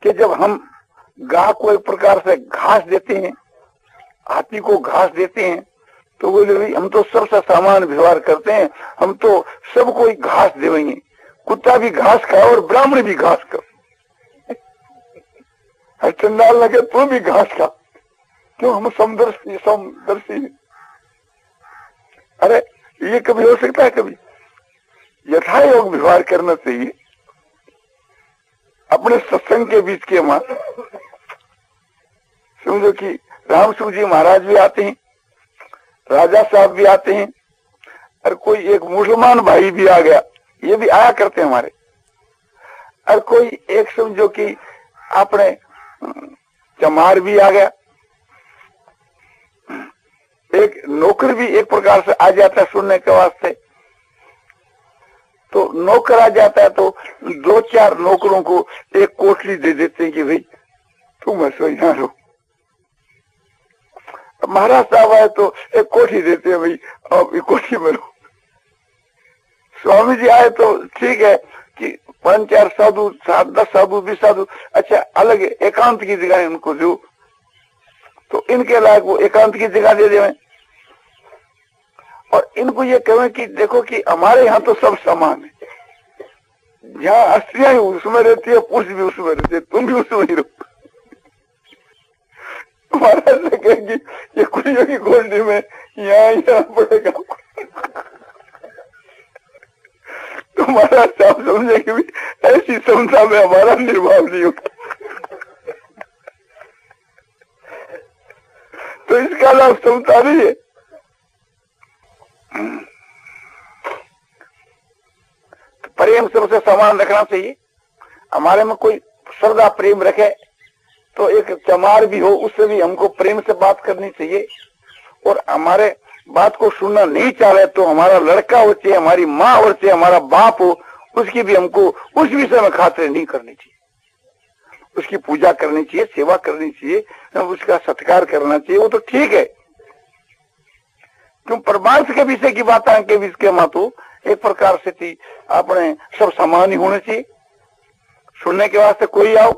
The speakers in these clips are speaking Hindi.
कि जब हम गाय को एक प्रकार से घास देते हैं, हाथी को घास देते हैं, तो बोले भाई हम तो सबसे सामान व्यवहार करते हैं, हम तो सबको घास देवेंगे। कुत्ता भी घास खाओ और ब्राह्मण भी घास खाओ, चंडाल लगे तो भी घास खा। क्यों? हम समदर्शी। अरे ये कभी हो सकता है? कभी यथा योग व्यवहार करना चाहिए। अपने सत्संग के बीच के मां समझो कि रामसू जी महाराज भी आते हैं, राजा साहब भी आते हैं, और कोई एक मुसलमान भाई भी आ गया, ये भी आया करते हैं हमारे। और कोई एक समझो कि अपने चमार भी आ गया, एक नौकर भी एक प्रकार से आ जाता है सुनने के वास्ते। तो नौकर आ जाता है तो 2-4 नौकरों को एक कोठरी दे देते हैं कि भाई तुम ऐसा यहाँ रहो। महाराज साहब आए तो एक कोठी देते हैं, भाई आप एक कोठी में रहो। स्वामी जी आए तो ठीक है कि 5-4 साधु, 7-10 साधु, 20 साधु, अच्छा अलग एकांत की जगह उनको दो, तो इनके लायक वो एकांत की जगह दे दें। और इनको ये कहें कि देखो कि हमारे यहाँ तो सब समान है, जहाँ स्त्रियां उसमें रहती है, पुरुष भी उसमें रहते, तुम भी उसमें ही रहो। महाराज से कहेंगे ये कुड़ियों की गोल्डी में यहाँ पड़ेगा। तो महाराज साहब समझे कि ऐसी समता में हमारा निर्वाह नहीं होता। तो इसका नाम समता नहीं है। तो प्रेम सबसे समान रखना चाहिए। हमारे में कोई श्रद्धा प्रेम रखे तो एक चमार भी हो, उससे भी हमको प्रेम से बात करनी चाहिए। और हमारे बात को सुनना नहीं चाह रहे तो हमारा लड़का हो चाहे हमारी माँ हो चाहे हमारा बाप हो, उसकी भी हमको उस विषय में खातिर नहीं करनी चाहिए। उसकी पूजा करनी चाहिए, सेवा करनी चाहिए, उसका सत्कार करना चाहिए, वो तो ठीक है। क्यों? परमार्थ के विषय की बात के बीच के माँ तो एक प्रकार से थी अपने सब समान ही होने चाहिए। सुनने के वास्ते कोई आओ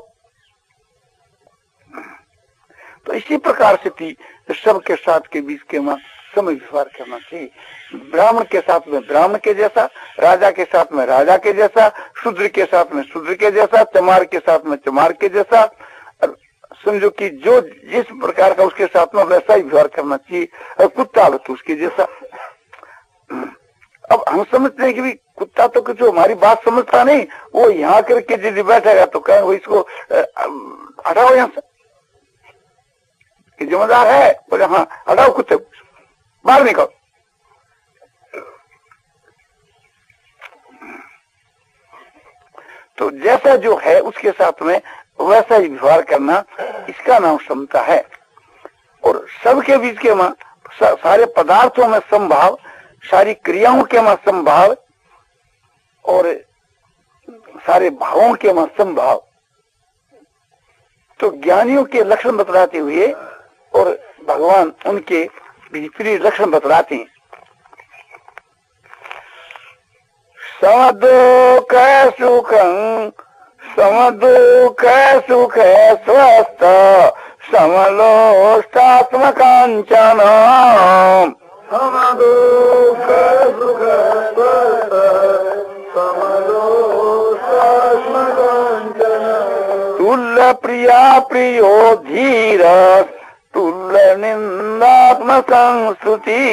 तो इसी प्रकार से थी सबके साथ के बीच के माँ समय व्यवहार करना चाहिए। ब्राह्मण के साथ में ब्राह्मण के जैसा, राजा के साथ में राजा के जैसा, शूद्र के साथ में शूद्र के जैसा, चमार के साथ में चमार के जैसा, समझो कि जो जिस प्रकार का उसके साथ में वैसा ही व्यवहार करना चाहिए। और कुत्ता हो तो उसके जैसा। अब हम समझते हैं कि भी कुत्ता तो कुछ हमारी बात समझता नहीं, वो यहाँ करके यदि बैठेगा तो कहें वो इसको हटाओ यहाँ से, जिम्मेदार है, बोले हाँ हटाओ कुत्ते, बाहर निकलो। तो जैसा जो है उसके साथ में वैसा ही व्यवहार करना, इसका नाम समता है। और सबके बीच के में सारे पदार्थों में समभाव, सारी क्रियाओं के में समभाव और सारे भावों के में समभाव। तो ज्ञानियों के लक्षण बतलाते हुए और भगवान उनके विपरीत लक्षण बतलाते हैं। समदुख सुखं, समदुख सुख स्वस्थ, समलोष्टात्मकांचन, समदुख सुख स्वस्थ, समलोष्टात्मकांचन, तुल्य प्रिया प्रियो धीर, तुल्य निंदात्मक स्तुति,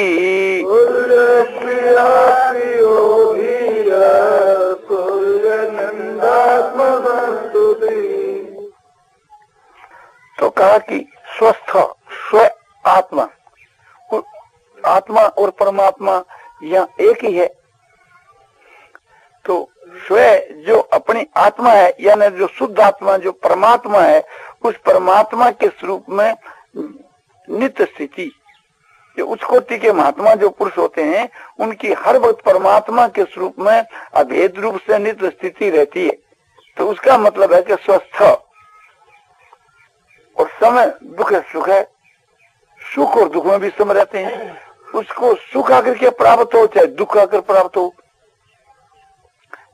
तुल्य प्रिया प्रियो धीर, तुल्य निंदात्मक स्तुति। तो कहा कि स्वस्थ स्व आत्मा, आत्मा और परमात्मा यहाँ एक ही है। तो स्व जो अपनी आत्मा है, यानी जो शुद्ध आत्मा जो परमात्मा है, उस परमात्मा के स्वरूप में नित्य स्थिति, जो उच्च कोटि के महात्मा जो पुरुष होते हैं उनकी हर वक्त परमात्मा के स्वरूप में अभेद रूप से नित्य स्थिति रहती है। तो उसका मतलब है कि स्वस्थ। और समय दुख सुख है, सुख और दुख में भी सम रहते हैं। उसको सुख आकर के प्राप्त हो चाहे दुख आकर प्राप्त हो,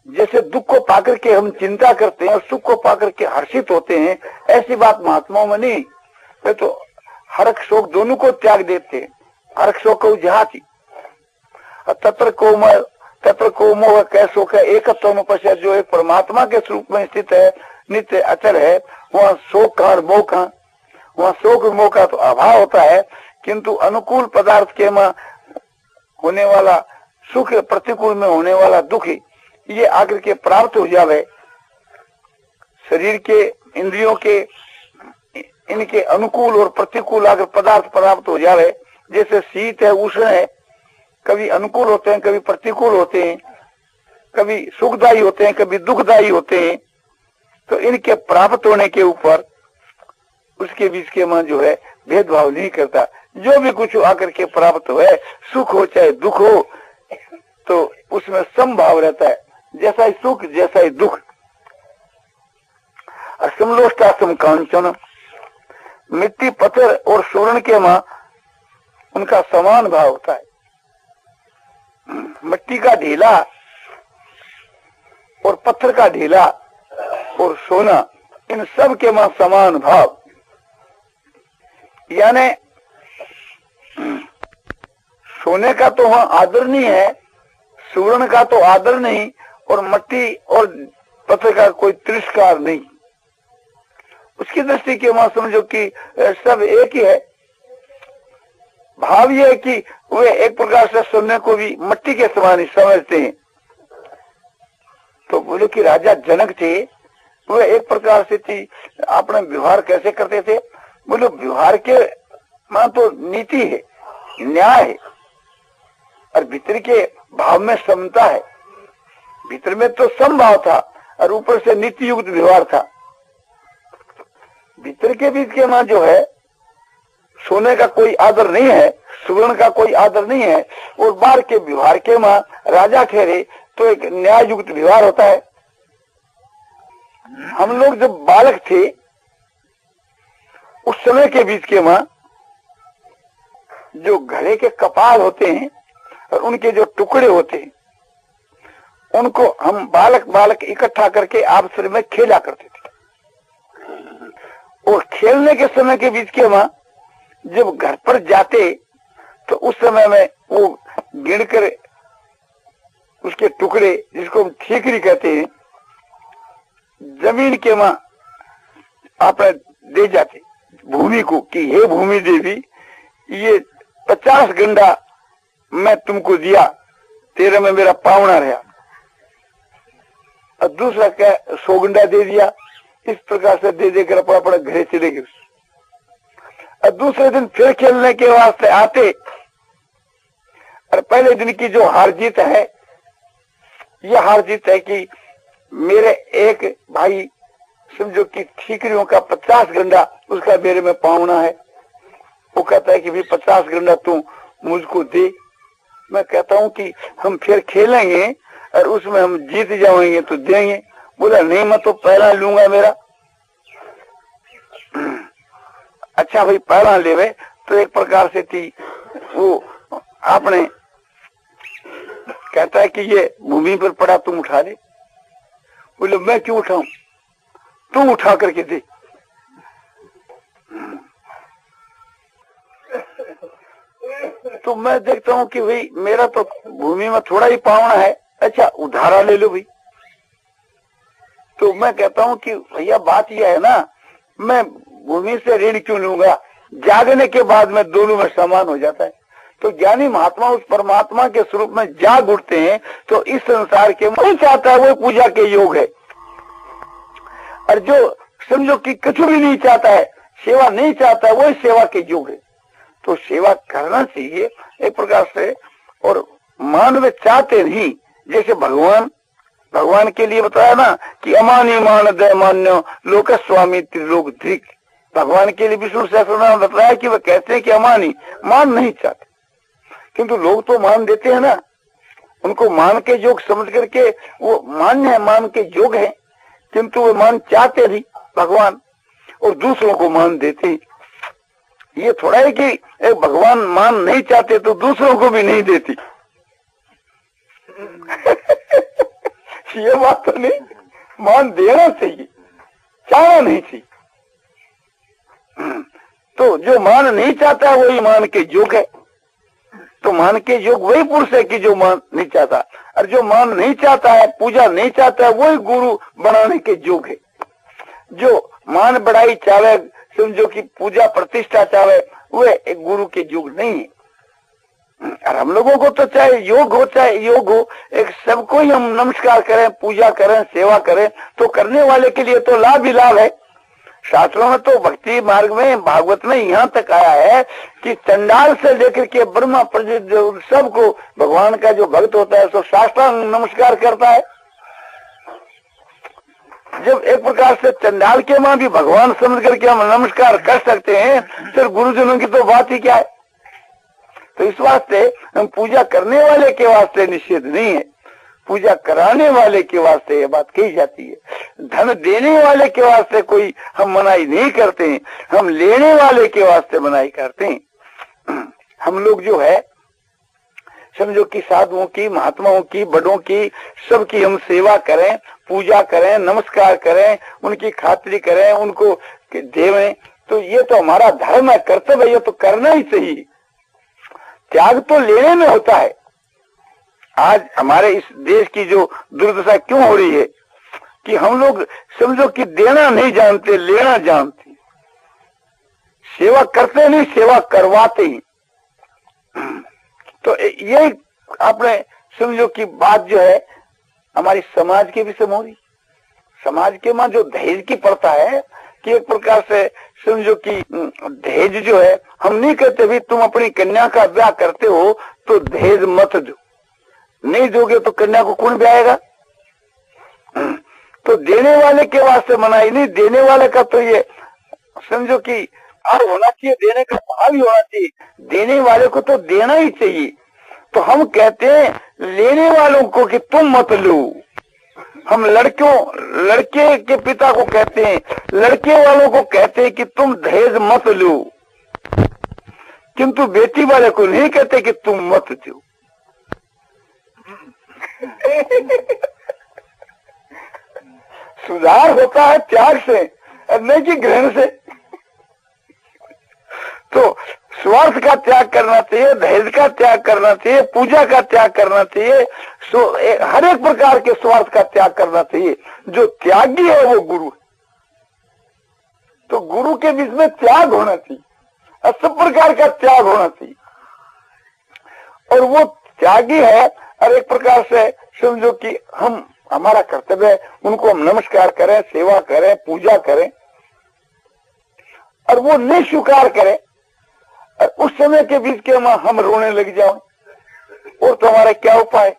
जैसे दुख को पाकर के हम चिंता करते हैं और सुख को पाकर के हर्षित होते हैं, ऐसी बात महात्माओं में नहीं। वे तो हर्ष शोक दोनों को त्याग देते हैं। हर्ष शोक को जहाती तत्र को मोह कैसो का एकत्व में पश्चात, जो एक परमात्मा के स्वरूप में स्थित है, नित्य अचल है, वहाँ शोक का और मोह का, वहाँ शोक और मोह का तो अभाव होता है। किंतु अनुकूल पदार्थ के में होने वाला सुख, प्रतिकूल में होने वाला दुख, ये आकर के प्राप्त हो जावे। शरीर के, इंद्रियों के, इनके अनुकूल और प्रतिकूल आकर पदार्थ प्राप्त हो जावे। जैसे शीत है, उष्ण है, कभी अनुकूल होते हैं, कभी प्रतिकूल होते हैं, कभी सुखदायी होते हैं, कभी दुखदायी होते हैं। तो इनके प्राप्त होने के ऊपर उसके बीच के मन जो है भेदभाव नहीं करता। जो भी कुछ आकर के प्राप्त हो, सुख हो चाहे दुख हो, तो उसमें समभाव रहता है। जैसा ही सुख जैसा ही दुख। असमलोष्टासम कांचन, मिट्टी, पत्थर और स्वर्ण के मां उनका समान भाव होता है। मिट्टी का ढीला और पत्थर का ढीला और सोना, इन सब के मां समान भाव। यानी सोने का तो वहां आदर नहीं है, स्वर्ण का तो आदर नहीं, और मिट्टी और पत्थर का कोई तिरस्कार नहीं। उसकी दृष्टि के वहां समझो कि सब एक ही है। भाव यह है कि वे एक प्रकार से सोने को भी मिट्टी के समान ही समझते हैं। तो बोले कि राजा जनक थे, वे एक प्रकार से थी, अपने व्यवहार कैसे करते थे? बोले व्यवहार के मां तो नीति है, न्याय है, और भीतर के भाव में समता है। भीतर में तो समभाव था और ऊपर से नीति युक्त व्यवहार था। भीतर के बीच के मां जो है, सोने का कोई आदर नहीं है, सुवर्ण का कोई आदर नहीं है, और बाहर के व्यवहार के मां राजा ठहरे तो एक न्याय युक्त व्यवहार होता है। हम लोग जब बालक थे उस समय के बीच के मां जो घड़े के कपाल होते हैं और उनके जो टुकड़े होते हैं, उनको हम बालक बालक इकट्ठा करके आपस में खेला करते थे। और खेलने के समय के बीच के मां जब घर पर जाते तो उस समय में वो गिनकर उसके टुकड़े, जिसको हम ठीकरी कहते हैं, जमीन के मां आप दे जाते भूमि को कि हे भूमि देवी, ये 50 गंडा मैं तुमको दिया, तेरे में मेरा पावना रहा। और दूसरा क्या 100 गंडा दे दिया। इस प्रकार से दे देकर अपना अपना घरे चले गए। और दूसरे दिन फिर खेलने के वास्ते आते, और पहले दिन की जो हार जीत है, यह हार जीत है कि मेरे एक भाई समझो कि ठीकरियों का 50 गंडा उसका मेरे में पावना है। वो कहता है कि भी 50 गंडा तू मुझको दे। मैं कहता हूं कि हम फिर खेलेंगे और उसमें हम जीत जाएंगे तो देंगे। बोला नहीं, मैं तो पहला लूंगा मेरा। अच्छा भाई पहला लेवे। तो एक प्रकार से थी वो आपने कहता है कि ये भूमि पर पड़ा, तुम उठा ले। बोले मैं क्यों उठाऊं, तू उठा करके दे। तो मैं देखता हूं कि भाई मेरा तो भूमि में थोड़ा ही पावना है। अच्छा उधारा ले लो भाई। तो मैं कहता हूं कि भैया बात यह है ना, मैं भूमि से ऋण क्यों लूंगा? जागने के बाद में दोनों में समान हो जाता है। तो ज्ञानी महात्मा उस परमात्मा के स्वरूप में जाग उठते हैं। तो इस संसार के वही चाहता है वो पूजा के योग है, और जो समझो कि कुछ भी नहीं चाहता है, सेवा नहीं चाहता है, वही सेवा के योग है। तो सेवा करना चाहिए एक प्रकार से। और मानव चाहते नहीं, जैसे भगवान के लिए बताया ना कि अमानी मान दय मान्य लोक स्वामी त्रिलोक धिक। भगवान के लिए विष्णु सहस्त्रनाम में बताया कि वह कहते हैं कि अमानी, मान नहीं चाहते, किंतु लोग तो मान देते हैं ना। उनको मान के योग समझ करके वो मान्य है, मान के योग है, किंतु वो मान चाहते नहीं भगवान, और दूसरों को मान देते। ये थोड़ा है कि एक भगवान मान नहीं चाहते तो दूसरों को भी नहीं देती। ये बात तो नहीं, मान देना चाहिए, चाहना नहीं चाहिए। तो जो मान नहीं चाहता है वही मान के योग्य है। तो मान के योग्य वही पुरुष है कि जो मान नहीं चाहता, और जो मान नहीं चाहता है, पूजा नहीं चाहता है, वही गुरु बनाने के योग्य है। जो मान बढ़ाई चाहे, समझो कि पूजा प्रतिष्ठा चाहे, वह एक गुरु के योग्य नहीं है। और हम लोगों को तो चाहे योग हो चाहे योग हो, एक सबको ही हम नमस्कार करें, पूजा करें, सेवा करें, तो करने वाले के लिए तो लाभ ही लाभ है। शास्त्रों में तो भक्ति मार्ग में, भागवत में यहाँ तक आया है कि चंडाल से लेकर के ब्रह्मा प्रजा सबको भगवान का जो भक्त होता है सो साष्टांग नमस्कार करता है। जब एक प्रकार से चंडाल के मां भी भगवान समझ करके हम नमस्कार कर सकते हैं, फिर गुरुजनों की तो बात ही क्या है। तो इस वास्ते हम पूजा करने वाले के वास्ते निषेध नहीं है, पूजा कराने वाले के वास्ते ये बात कही जाती है। धन देने वाले के वास्ते कोई हम मनाही नहीं करते हैं, हम लेने वाले के वास्ते मनाही करते हैं। हम लोग जो है समझो कि साधुओं की, महात्माओं की, बड़ों की, सबकी हम सेवा करें, पूजा करें, नमस्कार करें, उनकी खातिरी करें, उनको देवें, तो ये तो हमारा धर्म है, कर्तव्य है, ये तो करना ही चाहिए। त्याग तो लेने में होता है। आज हमारे इस देश की जो दुर्दशा क्यों हो रही है कि हम लोग समझो कि देना नहीं जानते, लेना जानते, सेवा करते नहीं, सेवा करवाते ही। तो ये आपने समझो कि बात जो है हमारी समाज के विषय में हो रही। समाज के मां जो दहेज की प्रथा है कि एक प्रकार से समझो कि दहेज जो है, हम नहीं कहते भी तुम अपनी कन्या का ब्याह करते हो तो दहेज मत दो, नहीं दोगे तो कन्या को कौन ब्याहेगा। तो देने वाले के वास्ते मनाही नहीं, देने वाले का तो ये समझो कि भाव होना चाहिए, देने का भाव ही होना चाहिए, देने वाले को तो देना ही चाहिए। तो हम कहते हैं लेने वालों को कि तुम मत लो। हम लड़के के पिता को कहते हैं, लड़के वालों को कहते हैं कि तुम दहेज मत लो, किंतु बेटी वाले को नहीं कहते कि तुम मत दो। सुधार होता है त्याग से, नहीं कि ग्रहण से। तो स्वार्थ का त्याग करना चाहिए, दहेज का त्याग करना चाहिए, पूजा का त्याग करना चाहिए, हर एक प्रकार के स्वार्थ का त्याग करना चाहिए। जो त्यागी है वो गुरु है। तो गुरु के बीच में त्याग होना चाहिए, सब प्रकार का त्याग होना चाहिए। और वो त्यागी है, और एक प्रकार से समझो कि हम, हमारा कर्तव्य है उनको हम नमस्कार करें, सेवा करें, पूजा करें, और वो नहीं स्वीकार करें, उस समय के बीच के हम रोने लग जाओ, और तो हमारा क्या उपाय।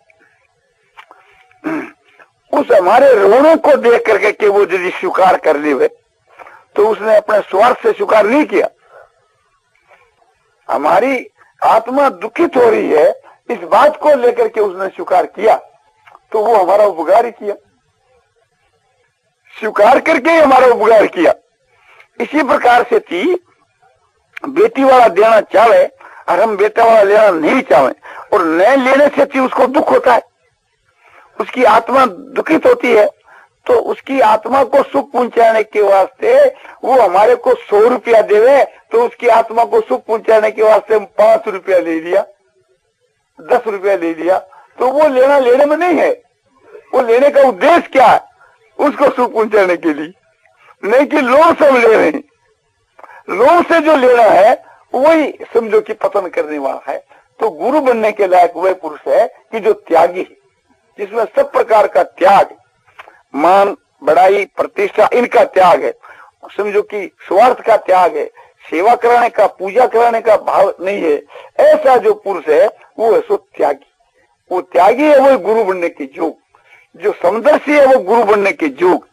उस हमारे रोने को देख करके कि वो यदि स्वीकार कर लिए तो उसने अपने स्वार्थ से स्वीकार नहीं किया। हमारी आत्मा दुखित हो रही है, इस बात को लेकर के उसने स्वीकार किया, तो वो हमारा उपकार ही किया, स्वीकार करके ही हमारा उपकार किया। इसी प्रकार से थी बेटी वाला देना चाहे और हम बेटा वाला लेना नहीं चाहे, और न लेने से थी उसको दुख होता है, उसकी आत्मा दुखित होती है। तो उसकी आत्मा को सुख पहुंचाने के वास्ते वो हमारे को 100 रुपया देवे, तो उसकी आत्मा को सुख पहुंचाने के वास्ते 5 रुपया ले लिया, 10 रुपया ले लिया, तो वो लेना लेने में नहीं है। वो लेने का उद्देश्य क्या है, उसको सुख पहुंचाने के लिए, नहीं कि लोग सब ले रहे हैं। लोग से जो लेना है वही समझो कि पतन करने वाला है। तो गुरु बनने के लायक वह पुरुष है कि जो त्यागी है, जिसमें सब प्रकार का त्याग, मान बढ़ाई प्रतिष्ठा इनका त्याग है, समझो कि स्वार्थ का त्याग है, सेवा कराने का, पूजा कराने का भाव नहीं है। ऐसा जो पुरुष है वो है सो त्यागी। वो त्यागी है, वो गुरु बनने के योग। जो समदर्शी है वो गुरु बनने के योग।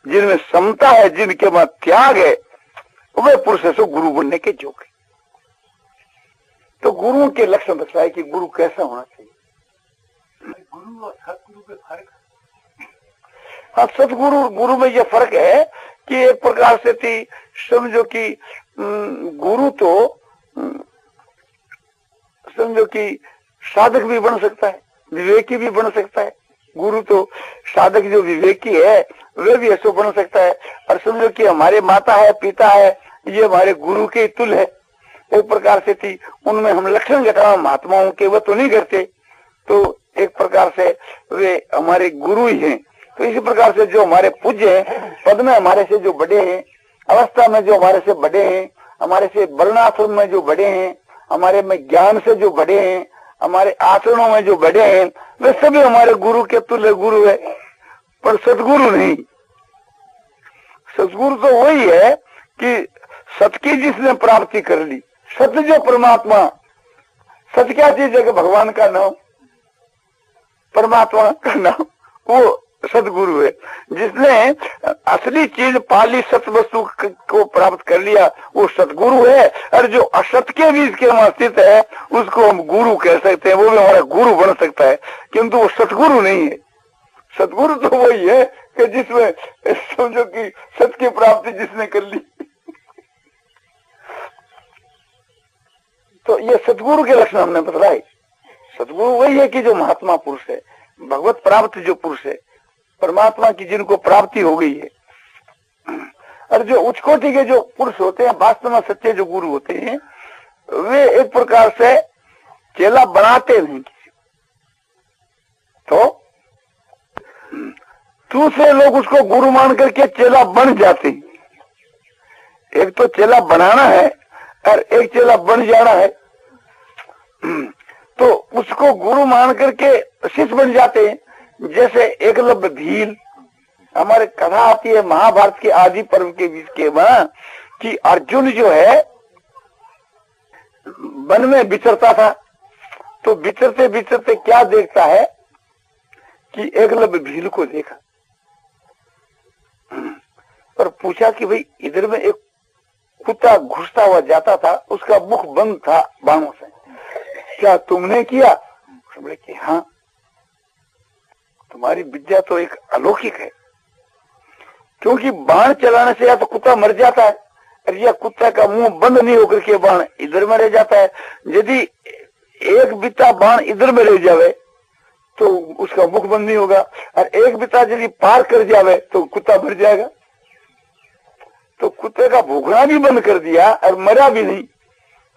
जिनमें समता है, जिनके में त्याग है, वह पुरुष है सो गुरु बनने के योग है। तो गुरुओं के लक्षण बताए कि गुरु कैसा होना चाहिए। गुरु और सतगुरु में फर्क है। हाँ, सतगुरु गुरु में यह फर्क है कि एक प्रकार से थी समझो कि गुरु तो समझो कि साधक भी बन सकता है, विवेकी भी बन सकता है, गुरु तो साधक जो विवेकी है वे भी ऐसा बन सकता है। और समझो कि हमारे माता है, पिता है, ये हमारे गुरु के तुल है, एक प्रकार से थी। उनमें हम लक्षण घटाना महात्माओं के वो तो नहीं करते, तो एक प्रकार से वे हमारे गुरु ही हैं। तो इसी प्रकार से जो हमारे पूज्य हैं, पद में हमारे से जो बड़े हैं, अवस्था में जो हमारे से बड़े हैं, हमारे से वर्णाश्रम में जो बड़े हैं, हमारे में ज्ञान से जो बड़े हैं, हमारे आचरणों में जो बड़े हैं, वे सभी हमारे गुरु के तुल्य गुरु है, पर सदगुरु नहीं। सदगुरु तो वही है कि सत की जिसने प्राप्ति कर ली, सत्य जो परमात्मा, सत्य क्या चीज है कि भगवान का नाम, परमात्मा का नाम, वो सदगुरु है। जिसने असली चीज पाली, सत्य वस्तु को प्राप्त कर लिया, वो सतगुरु है। और जो असत के बीच के वहां स्थित है उसको हम गुरु कह सकते हैं, वो भी हमारा गुरु बन सकता है, किंतु वो सतगुरु नहीं है। सतगुरु तो वही है कि जिसमें समझो कि सत्य की प्राप्ति जिसने कर ली। तो ये सतगुरु के लक्षण हमने बतलाए। सतगुरु वही है कि जो महात्मा पुरुष है, भगवत प्राप्त जो पुरुष है, परमात्मा की जिनको प्राप्ति हो गई है। और जो उच्च कोटि के जो पुरुष होते हैं, वास्तव में सच्चे जो गुरु होते हैं, वे एक प्रकार से चेला बनाते नहीं किसी। तो दूसरे लोग उसको गुरु मान करके चेला बन जाते हैं। एक तो चेला बनाना है और एक चेला बन जाना है। तो उसको गुरु मान करके शिष्य बन जाते हैं। जैसे एकलव्य भील, हमारे कथा आती है महाभारत के आदि पर्व के बीच के वहां कि अर्जुन जो है वन में विचरता था। तो विचरते विचरते क्या देखता है कि एकलव्य भील को देखा और पूछा कि भाई इधर में एक कुत्ता घुसता हुआ जाता था, उसका मुख बंद था बाणों से, क्या तुमने किया? बोले कि हाँ, तुम्हारी विद्या तो एक अलौकिक है, क्योंकि बाण चलाने से या तो कुत्ता मर जाता है और या कुत्ता का मुंह बंद नहीं होकर के बाण इधर में रह जाता है। यदि एक बिता बाण इधर में रह जावे तो उसका मुख बंद नहीं होगा, और एक बिता यदि पार कर जावे तो कुत्ता मर जाएगा। तो कुत्ते का भूखना भी बंद कर दिया और मरा भी नहीं।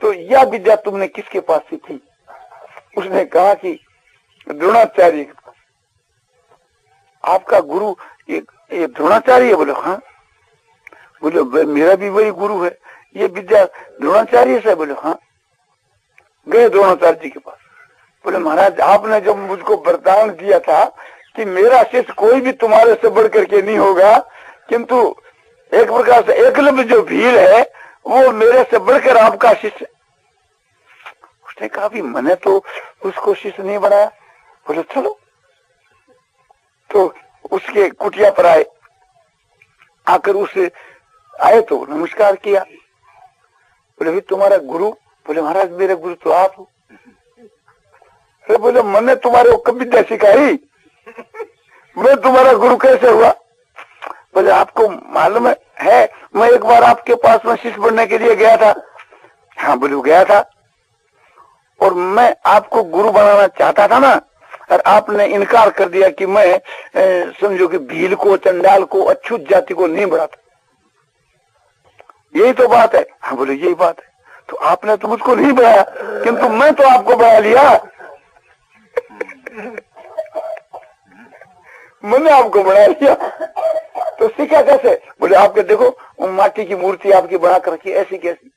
तो यह विद्या तुमने किसके पास सीखी? उसने कहा कि द्रोणाचार्य के पास। आपका गुरु ये द्रोणाचार्य है? बोले हाँ। बोले मेरा भी वही गुरु है, ये विद्या द्रोणाचार्य से? बोले हाँ। गए द्रोणाचार्य जी के पास। बोले महाराज, आपने जब मुझको वरदान दिया था कि मेरा शिष्य कोई भी तुम्हारे से बढ़ करके नहीं होगा, किंतु एक प्रकार से एकलव्य जो भील है वो मेरे से बढ़कर आपका शिष्य। उसने कहा भी मैंने तो उसको शिष्य नहीं बनाया। बोले चलो। तो उसके कुटिया पर आए, आकर उसे आए तो नमस्कार किया। बोले भी तुम्हारा गुरु? बोले महाराज मेरे गुरु तो आप हो। अरे बोले मैंने तुम्हारे को कभी विद्या सिखाई? मैं तुम्हारा गुरु कैसे हुआ? बोले आपको मालूम है मैं एक बार आपके पास में शिष्य बनने के लिए गया था। हाँ बोले गया था, और मैं आपको गुरु बनाना चाहता था ना, और आपने इनकार कर दिया कि मैं समझो कि भील को, चंडाल को, अछूत जाति को नहीं बढ़ाता। यही तो बात है। हाँ बोले यही बात है। तो आपने तो मुझको नहीं बढ़ाया, किंतु मैं तो आपको बढ़ा लिया। मैंने आपको बढ़ा लिया। तो सीखा कैसे? बोले आपके देखो माटी की मूर्ति आपकी बना कर रखी, ऐसी कैसी?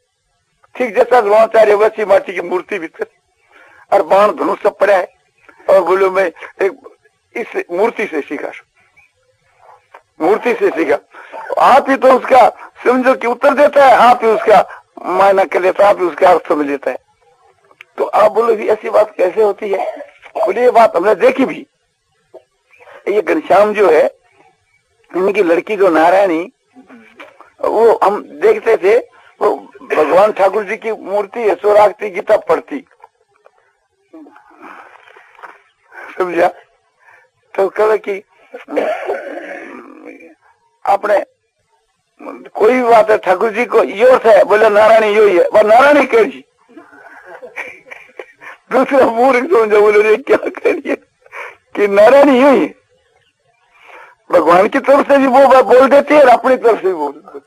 ठीक जैसा द्रोणाचार्य वैसी माटी की मूर्ति भीतर, और बाण धनुष सब पड़ा है। और बोलो मैं एक इस मूर्ति से सीखा, मूर्ति से सीखा। आप ही तो उसका समझो कि उत्तर देता है, आप ही उसका मायना कर लेता है, आप ही उसका अर्थ समझ लेता है। तो आप बोलो भी ऐसी बात कैसे होती है? बोले ये बात हमने देखी भी। ये घनश्याम जो है, इनकी लड़की जो नारायणी, वो हम देखते थे, वो भगवान ठाकुर जी की मूर्ति यशोरागती गीता पढ़ती, समझा? तो कहे कि आपने कोई भी बात है ठाकुर जी को यो है, बोले नारायणी यो ही है, वो नारायणी कह जी। दूसरा मूर्ख समझो, बोले क्या करिए, कि नारायण ही हुई, भगवान की तरफ से भी वो बोल देती है और अपनी तरफ से भी बोल देती है।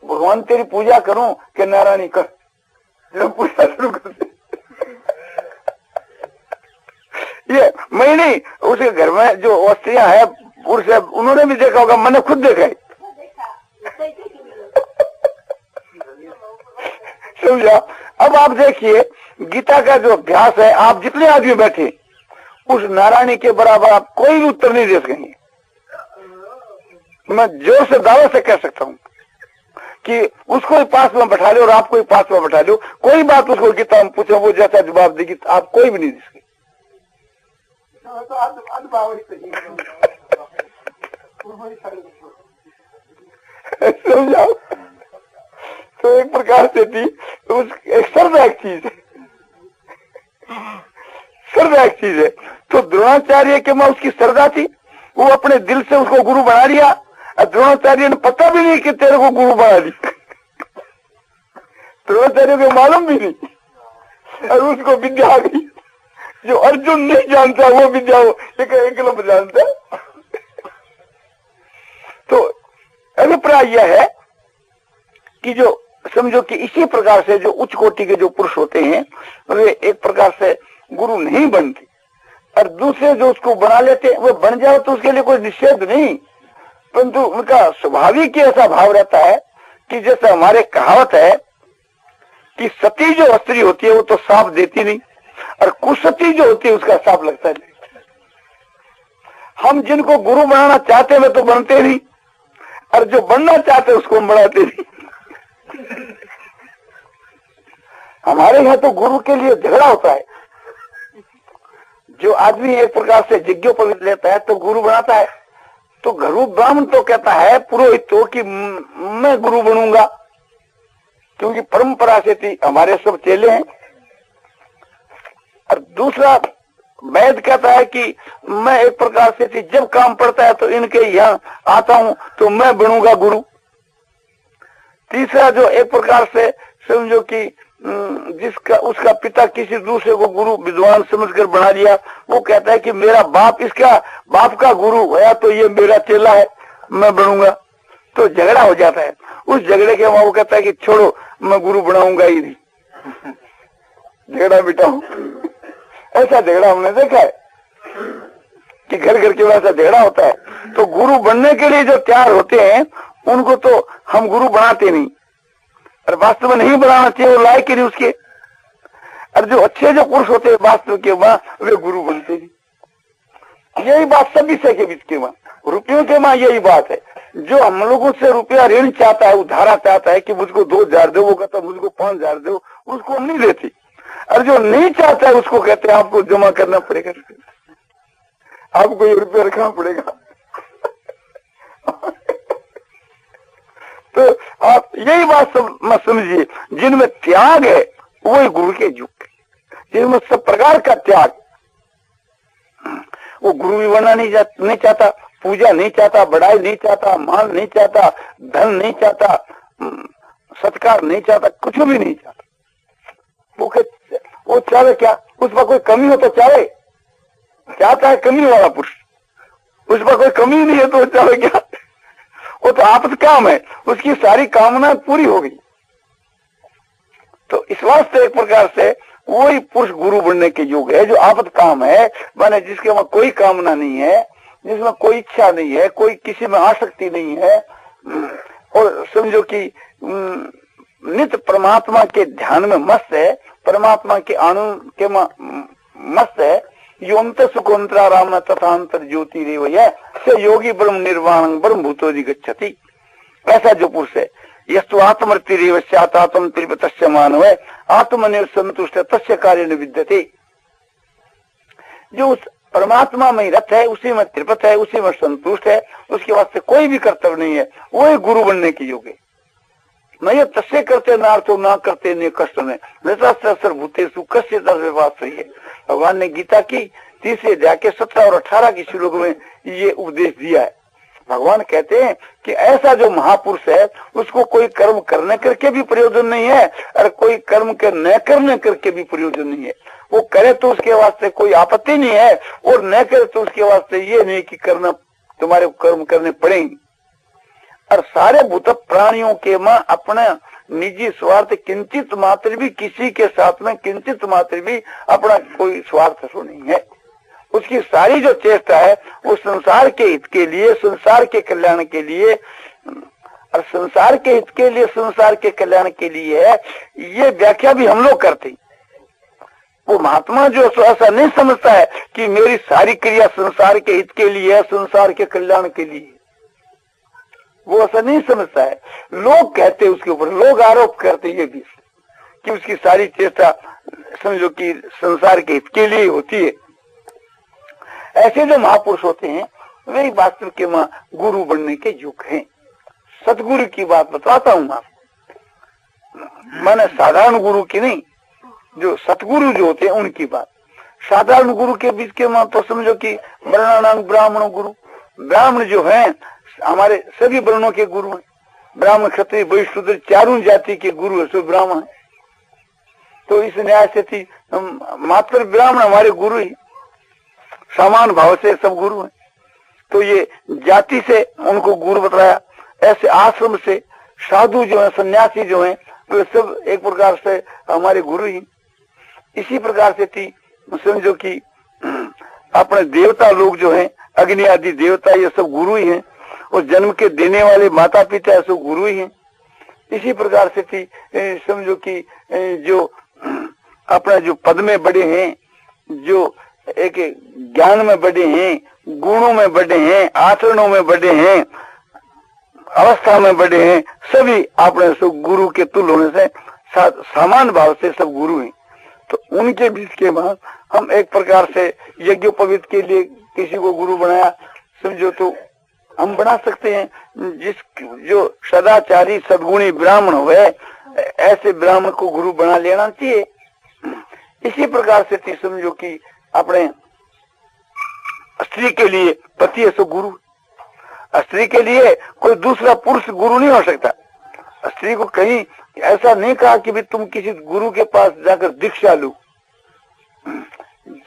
भगवान तेरी पूजा करूं कि नारायणी कर, जब पूजा शुरू करते ये मैं नहीं, उसके घर में जो स्त्रियां है पुरुष है उन्होंने भी देखा होगा, मैंने खुद देखा है। समझा? अब आप देखिए गीता का जो अभ्यास है, आप जितने आदमी बैठे उस नारायणी के बराबर आप कोई भी उत्तर नहीं दे सकेंगे। मैं जोर से दावे से कह सकता हूं कि उसको ही पास में बैठा लो और आपको ही पास में बैठा लो, कोई बात उसको गीता में पूछो वो जैसा जवाब देगी आप कोई भी नहीं दे सके। समझाओ? तो एक प्रकार से थी उस एक श्रद्धा एक चीज है, श्रद्धा एक चीज है। तो द्रोणाचार्य के में उसकी श्रद्धा थी, वो अपने दिल से उसको गुरु बना लिया और द्रोणाचार्य ने पता भी नहीं कि तेरे को गुरु बना लिया, द्रोणाचार्य को मालूम भी नहीं और उसको विद्या आ गई। जो अर्जुन नहीं जानता वो विद्या एकलव्य जानता है। तो अभिप्राय यह है कि जो समझो कि इसी प्रकार से जो उच्च कोटि के जो पुरुष होते हैं वे एक प्रकार से गुरु नहीं बनते और दूसरे जो उसको बना लेते वो बन जाओ तो उसके लिए कोई निषेध नहीं, परंतु उनका स्वाभाविक ही ऐसा भाव रहता है कि जैसे हमारे कहावत है कि सती जो स्त्री होती है वो तो साफ देती नहीं और कुसती जो होती है उसका साफ लगता है। हम जिनको गुरु बनाना चाहते हैं वे तो बनते नहीं और जो बनना चाहते हैं उसको हम बढ़ाते नहीं। हमारे यहाँ तो गुरु के लिए झगड़ा होता है। जो आदमी एक प्रकार से यज्ञोपवीत लेता है तो गुरु बनाता है, तो गुरु ब्राह्मण तो कहता है पुरोहित तो कि मैं गुरु बनूंगा, क्योंकि परंपरा से थी हमारे सब चेले हैं। और दूसरा वैद कहता है कि मैं एक प्रकार से थी जब काम पड़ता है तो इनके यहाँ आता हूं तो मैं बनूंगा गुरु। तीसरा जो एक प्रकार से समझो कि जिसका उसका पिता किसी दूसरे को गुरु विद्वान समझकर बना लिया, वो कहता है कि मेरा बाप इसका बाप का गुरु है तो ये मेरा चेला है मैं बनूंगा। तो झगड़ा हो जाता है। उस झगड़े के वहां वो कहता है कि छोड़ो मैं गुरु बनाऊंगा ही नहीं, झगड़ा मिटाओ। ऐसा झगड़ा हमने देखा है कि घर घर के वैसा झगड़ा होता है। तो गुरु बनने के लिए जो तैयार होते हैं उनको तो हम गुरु बनाते नहीं और वास्तव में नहीं बनाना चाहिए, वो लायक ही नहीं उसके। और जो अच्छे जो पुरुष होते हैं वास्तव के वहां वे गुरु बनते नहीं। यही बात सब विषय के बीच के वहां रुपयों के वहां यही बात है। जो हम लोगों से रुपया ऋण चाहता है उधारा चाहता है कि मुझको 2000 दो, वो कहता मुझको 5000 दो, उसको हम नहीं देती। और जो नहीं चाहता है उसको कहते हैं आपको जमा करना पड़ेगा, आपको ये रुपया रखना पड़ेगा। तो आप यही बात मत समझिए, जिनमें त्याग है वही गुरु के युग, जिनमें सब प्रकार का त्याग, वो गुरु भी बनना नहीं चाहता, पूजा नहीं चाहता, बड़ाई नहीं चाहता, मान नहीं चाहता, धन नहीं चाहता, सत्कार नहीं चाहता, कुछ भी नहीं चाहता। वो चाहे क्या, उस पर कोई कमी हो तो चाहता है कमी वाला पुरुष, उस पर कोई कमी नहीं है तो चाहे क्या, वो तो आपद काम है, उसकी सारी कामना पूरी होगी। तो इस वास्ते एक प्रकार से वही पुरुष गुरु बनने के योग है जो आपद काम है, माने जिसके वहां कोई कामना नहीं है, जिसमें कोई इच्छा नहीं है, कोई किसी में आसक्ति नहीं है, और समझो कि नित्य परमात्मा के ध्यान में मस्त है, परमात्मा के आनंद के मस्त है। योमते सुकोंतरा राम तथा अंतर ज्योति रेव से योगी ब्रह्म निर्वाण ब्रह्म भूतोदि गच्छति। ऐसा जो पुरुष है यस्तु आत्मर्ति रेव स्यात् आत्म त्रिपतस्य मानव है आत्मनिर् संतुष्ट तस्य कार्य विद्यते। जो उस परमात्मा में रत है, उसी में त्रिपत है, उसी में संतुष्ट है, उसके वास्ते कोई भी कर्तव्य नहीं है, वो ही गुरु बनने की योग है। न ये तस्य करते नार्थो ना करते ने कष्ट में नृतास्त्र भूतेषु कस्य तद्विवाद सही है। भगवान ने गीता की 30 अध्याय के 17 और 18 की श्लोक में ये उपदेश दिया है। भगवान कहते हैं कि ऐसा जो महापुरुष है उसको कोई कर्म करने करके भी प्रयोजन नहीं है और कोई कर्म के न करने करके भी प्रयोजन नहीं है। वो करे तो उसके वास्ते कोई आपत्ति नहीं है और न करे तो उसके वास्ते ये नहीं कि करना तुम्हारे कर्म करने पड़ेंगे। और सारे भूत प्राणियों के मां अपने निजी स्वार्थ किंचित मात्र भी, किसी के साथ में किंचित मात्र भी अपना कोई स्वार्थ तो नहीं है। उसकी सारी जो चेष्टा है वो संसार के हित के लिए, संसार के कल्याण के लिए, और संसार के हित के लिए, संसार के कल्याण के लिए है। ये व्याख्या भी हम लोग करते। वो महात्मा जो ऐसा नहीं समझता है कि मेरी सारी क्रिया संसार के हित के लिए है, संसार के कल्याण के लिए, वो ऐसा नहीं समझता है। लोग कहते उसके ऊपर, लोग आरोप करते ये भी कि उसकी सारी चेष्टा समझो कि संसार के हित के लिए होती है। ऐसे जो महापुरुष होते हैं वे वास्तव के मां गुरु बनने के योग्य हैं। सतगुरु की बात बताता हूं मैंने साधारण गुरु की नहीं, जो सतगुरु जो होते हैं उनकी बात। साधारण गुरु के बीच के मां तो समझो कि वर्णानांग ब्राह्मण गुरु, ब्राह्मण जो हैं हमारे सभी वर्णों के गुरु हैं। ब्राह्मण क्षत्रिय वैश्य शूद्र चारों जाति के गुरु है, सो ब्राह्मण है। तो इस न्याय से थी मात्र ब्राह्मण हमारे गुरु ही, समान भाव से सब गुरु हैं। तो ये जाति से उनको गुरु बताया, ऐसे आश्रम से साधु जो है, सन्यासी जो हैं, वे सब एक प्रकार से हमारे गुरु ही। इसी प्रकार से थी समझो कि अपने देवता लोग जो हैं, अग्नि आदि देवता, ये सब गुरु ही हैं। और जन्म के देने वाले माता पिता है, सब गुरु ही हैं। इसी प्रकार से थी समझो कि जो अपना जो पद में बड़े हैं, जो एक ज्ञान में बड़े हैं, गुणों में बड़े हैं, आचरणों में बड़े हैं, अवस्था में बड़े हैं, सभी अपने सब गुरु के तुल्य होने से समान भाव से सब गुरु हैं। तो उनके बीच के बाद हम एक प्रकार से यज्ञोपवीत के लिए किसी को गुरु बनाया समझो तो हम बना सकते हैं। जिस जो सदाचारी सद्गुणी ब्राह्मण हुए ऐसे ब्राह्मण को गुरु बना लेना चाहिए। इसी प्रकार से थी समझो कि अपने स्त्री के लिए पति है सो गुरु, स्त्री के लिए कोई दूसरा पुरुष गुरु नहीं हो सकता। स्त्री को कहीं ऐसा नहीं कहा कि भी तुम किसी गुरु के पास जाकर दीक्षा लो।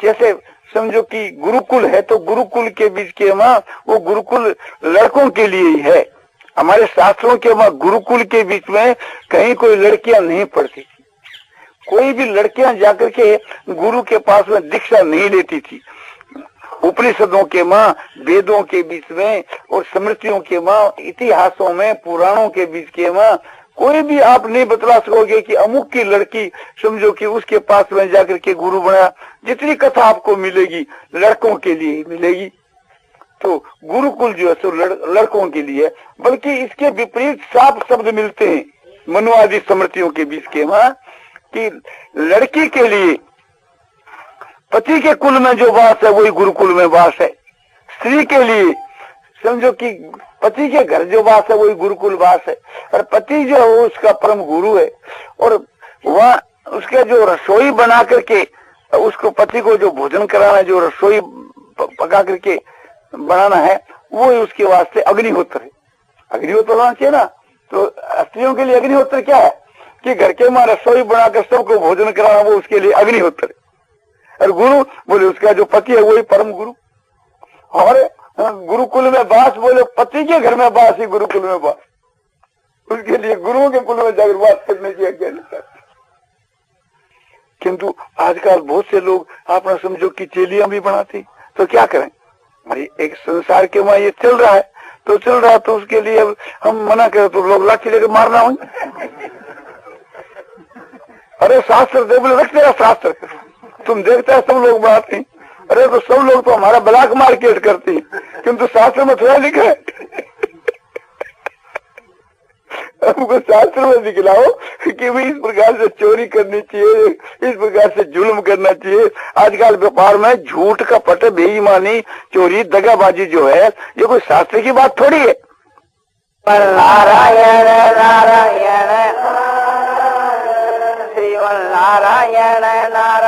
जैसे समझो कि गुरुकुल है तो गुरुकुल के बीच के मां वो गुरुकुल लड़कों के लिए ही है। हमारे शास्त्रों के मां गुरुकुल के बीच में कहीं कोई लड़कियां नहीं पढ़ती थी, कोई भी लड़कियां जाकर के गुरु के पास में दीक्षा नहीं लेती थी। उपनिषदों के मां, वेदों के बीच में और स्मृतियों के मां, इतिहासों में, पुराणों के बीच के मां कोई भी आप नहीं बतला सकोगे कि अमुक की लड़की समझो कि उसके पास में जाकर के गुरु बनाया। जितनी कथा आपको मिलेगी लड़कों के लिए ही मिलेगी। तो गुरुकुल जो है सो लड़कों के लिए, बल्कि इसके विपरीत साफ शब्द मिलते हैं मनुवादी स्मृतियों के बीच के मां कि लड़की के लिए पति के कुल में जो वास है वही गुरुकुल में वास है। स्त्री के लिए समझो कि पति के घर जो वास है वही गुरुकुल वास है। और पति जो है वो उसका परम गुरु है। और वह उसके जो रसोई बना करके उसको पति को जो भोजन कराना है, जो रसोई पका करके बनाना है, वो उसके वास्ते अग्निहोत्र है। अग्निहोत्र होना चाहिए ना। तो स्त्रियों के लिए अग्निहोत्र क्या है कि घर के मां रसोई बनाकर सबको भोजन कराना, वो उसके लिए अग्निहोत्र है। और गुरु बोले उसका जो पति है वही परम गुरु। और गुरुकुल में बास बोले पति के घर में बास ही गुरुकुल में बास, उसके लिए गुरुओं के कुल में जाकर बात करने की आज्ञा नहीं। किंतु आजकल बहुत से लोग अपना समझो कि चेलियां भी बनाती, तो क्या करें भाई, एक संसार के वहां ये चल रहा है तो चल रहा है, तो उसके लिए हम मना करें तो लोग लाठी लेकर मारना हो। अरे शास्त्र दे बोले रख तेरा शास्त्र, तुम देखता है सब लोग बनाते हैं। अरे तो सब लोग तो हमारा ब्लैक मार्केट करते हैं, किंतु शास्त्र में थोड़ा लिखा है। हमको शास्त्र में दिखलाओ कि भाई इस प्रकार से चोरी करनी चाहिए, इस प्रकार से जुल्म करना चाहिए। आजकल व्यापार में झूठ का पट, बेईमानी, चोरी, दगाबाजी जो है ये कोई शास्त्र की बात थोड़ी है। नारायण नारायण श्रीमन नारायण नारायण।